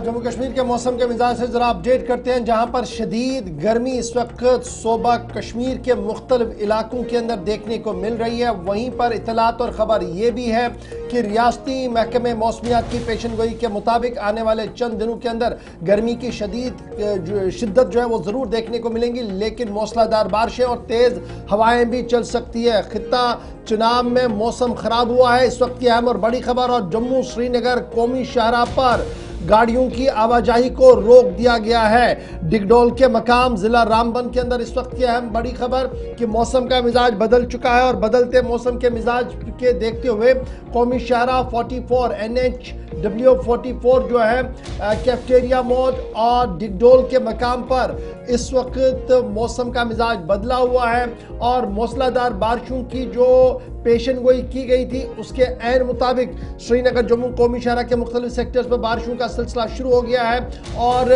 जम्मू कश्मीर के मौसम के मिजाज से जरा अपडेट करते हैं, जहां पर शदीद गर्मी इस वक्त सोबा कश्मीर के मुख्तलिफ इलाकों के अंदर देखने को मिल रही है। वहीं पर इतलात और ख़बर यह भी है कि रियासती महकमे मौसमियात की पेशन गोई के मुताबिक आने वाले चंद दिनों के अंदर गर्मी की शिद्दत जो है वो ज़रूर देखने को मिलेंगी, लेकिन मौसलाधार बारिशें और तेज़ हवाएं भी चल सकती है। खित्ता चुनाव में मौसम ख़राब हुआ है, इस वक्त की अहम और बड़ी खबर। और जम्मू श्रीनगर कौमी शाहराह पर गाड़ियों की आवाजाही को रोक दिया गया है। डिगडोल के मकाम जिला रामबन के अंदर इस वक्त की अहम बड़ी खबर कि मौसम का मिजाज बदल चुका है और बदलते मौसम के मिजाज के देखते हुए कौमी शाहराह 44 NHW44 जो है कैफेटेरिया मोड और डिगडोल के मकाम पर इस वक्त मौसम का मिजाज बदला हुआ है और मूसलाधार बारिशों की जो पेशन गोई की गई थी उसके ऐन मुताबिक श्रीनगर जम्मू कौमी शाहराह के मुख्तलिफ सेक्टर्स पर बारिशों का सिलसिला शुरू हो गया है और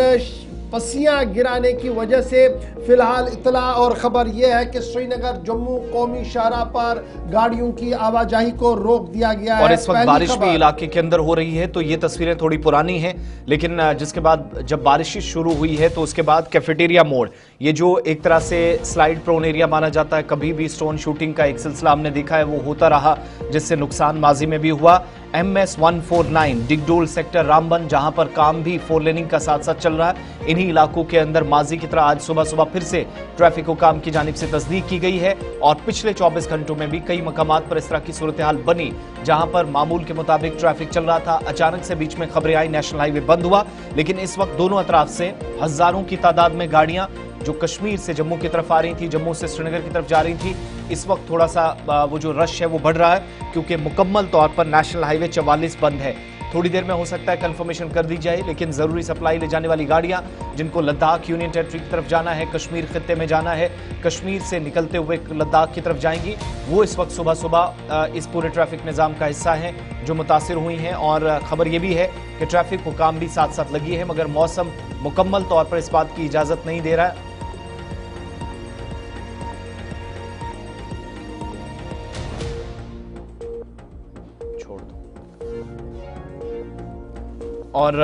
पसियाँ गिराने की वजह से फिलहाल इतला और ख़बर यह है कि श्रीनगर जम्मू कौमी शाहराह पर गाड़ियों की आवाजाही को रोक दिया गया है। और इस वक्त बारिश भी इलाके के अंदर हो रही है, तो ये तस्वीरें थोड़ी पुरानी हैं, लेकिन जिसके बाद जब बारिश शुरू हुई है तो उसके बाद कैफेटेरिया मोड़, ये जो एक तरह से स्लाइड प्रोन एरिया माना जाता है, कभी भी स्टोन शूटिंग का एक सिलसिला हमने देखा है, वो होता रहा जिससे नुकसान माजी में भी हुआ। MS 149 डिगडोल सेक्टर रामबन, जहां पर काम भी 4 लेनिंग का साथ साथ चल रहा है, इन्हीं इलाकों के अंदर माजी की तरह आज सुबह सुबह फिर से ट्रैफिक हुकाम की जानिब से तस्दीक की गई है और पिछले 24 घंटों में भी कई मकामात पर इस तरह की सूरत हाल बनी जहां पर मामूल के मुताबिक ट्रैफिक चल रहा था। अचानक से बीच में खबरें आई नेशनल हाईवे बंद हुआ, लेकिन इस वक्त दोनों अतराफ से हजारों की तादाद में गाड़ियां जो कश्मीर से जम्मू की तरफ आ रही थी, जम्मू से श्रीनगर की तरफ जा रही थी, इस वक्त थोड़ा सा वो जो रश है वो बढ़ रहा है क्योंकि मुकम्मल तौर पर नेशनल हाईवे 44 बंद है। थोड़ी देर में हो सकता है कंफर्मेशन कर दी जाए, लेकिन जरूरी सप्लाई ले जाने वाली गाड़ियां जिनको लद्दाख यूनियन टेरिटरी की तरफ जाना है, कश्मीर खित्ते में जाना है, कश्मीर से निकलते हुए लद्दाख की तरफ जाएंगी, वो इस वक्त सुबह सुबह इस पूरे ट्रैफिक निज़ाम का हिस्सा हैं जो मुतासिर हुई हैं। और खबर यह भी है कि ट्रैफिक हुकाम भी साथ साथ लगी है, मगर मौसम मुकम्मल तौर पर इस बात की इजाज़त नहीं दे रहा है। और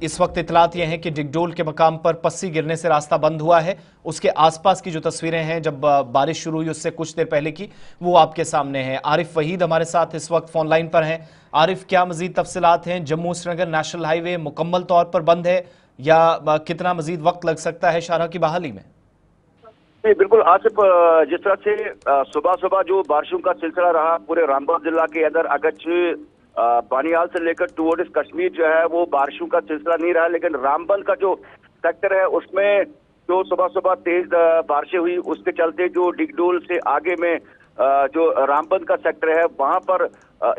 इस वक्त इतलात यह है कि डिगडोल के मकाम पर पस्सी गिरने से रास्ता बंद हुआ है। उसके आसपास की जो तस्वीरें हैं जब बारिश शुरू हुई उससे कुछ देर पहले की, वो आपके सामने है। आरिफ वहीद हमारे साथ इस वक्त फोन लाइन पर हैं। आरिफ, क्या मजीद तफसीलात हैं? जम्मू श्रीनगर नेशनल हाईवे मुकम्मल तौर पर बंद है या कितना मजीद वक्त लग सकता है शाहराह की बहाली में? बिल्कुल आसिफ, जिस तरह से सुबह सुबह जो बारिशों का सिलसिला रहा पूरे रामबन जिला के अंदर, अगरचे बानियाल से लेकर टुवर्ड्स कश्मीर जो है वो बारिशों का सिलसिला नहीं रहा, लेकिन रामबन का जो सेक्टर है उसमें जो सुबह सुबह तेज बारिशें हुई उसके चलते जो डिगडोल से आगे में जो रामबन का सेक्टर है वहां पर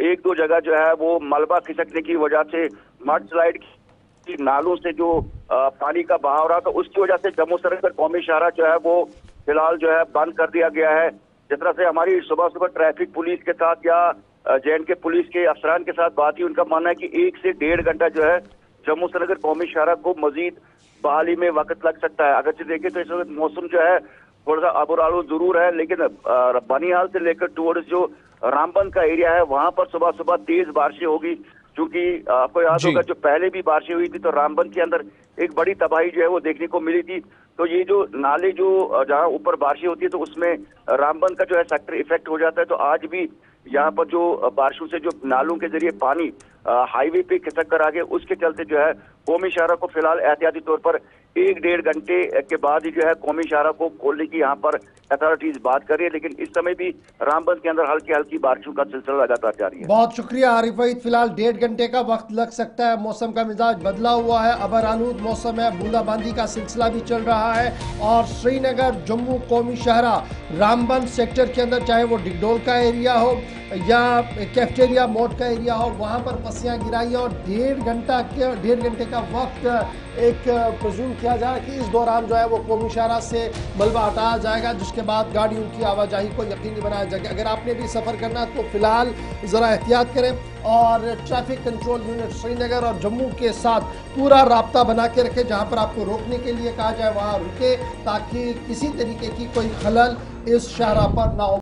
एक दो जगह जो है वो मलबा खिसकने की वजह से मड स्लाइड की नालों से जो पानी का बहाव रहा, तो उसकी वजह से जम्मू श्रीनगर कौमी शाहराह जो है वो फिलहाल जो है बंद कर दिया गया है। जिस तरह से हमारी सुबह सुबह ट्रैफिक पुलिस के साथ या JNK पुलिस के अफसरान के साथ बात हुई, उनका मानना है कि 1 से 1.5 घंटा जो है जम्मू श्रीनगर कौमी शाहराह को मजीद बहाली में वक्त लग सकता है। अगर से देखें तो इस वक्त मौसम जो है थोड़ा सा आबो आलू जरूर है, लेकिन बनिहाल से लेकर टुवर्ड्स जो रामबन का एरिया है वहां पर सुबह सुबह तेज बारिशें होगी। क्योंकि आपको याद होगा जो पहले भी बारिशें हुई थी तो रामबन के अंदर एक बड़ी तबाही जो है वो देखने को मिली थी। तो ये जो नाले जो जहाँ ऊपर बारिशें होती है तो उसमें रामबन का जो है सेक्टर इफेक्ट हो जाता है। तो आज भी यहाँ पर जो बारिशों से जो नालों के जरिए पानी हाईवे पे खिसक कर आ गया, उसके चलते जो है कौमी शाहराह को फिलहाल एहतियाती तौर पर 1-1.5 घंटे के बाद ही जो है कौमी शाहराह को खोलने की यहाँ पर अथॉरिटीज बात कर रही है, लेकिन इस समय भी रामबन के अंदर हल्की हल्की बारिशों का सिलसिला लगातार जारी है। बहुत शुक्रिया आरिफ वहीद। फिलहाल 1.5 घंटे का वक्त लग सकता है, मौसम का मिजाज बदला हुआ है, अबर आलूद मौसम है, बूंदाबांदी का सिलसिला भी चल रहा है और श्रीनगर जम्मू कौमी शाहराह रामबन सेक्टर के अंदर चाहे वो डिगडोल का एरिया हो या कैफेटेरिया मोड का एरिया हो, वहाँ पर पस्सियाँ गिराई और 1.5 घंटे का वक्त एक प्रज्यूम किया जाए कि इस दौरान जो है वो कौमी शाहराह से मलबा हटाया जाएगा, जिसके बाद गाड़ियों की आवाजाही को यकीनी बनाया जाएगा। अगर आपने भी सफ़र करना है तो फिलहाल ज़रा एहतियात करें और ट्रैफिक कंट्रोल यूनिट श्रीनगर और जम्मू के साथ पूरा राब्ता बना के रखें। जहाँ पर आपको रोकने के लिए कहा जाए वहाँ रुके ताकि किसी तरीके की कोई खलल इस शाहराह पर ना हो।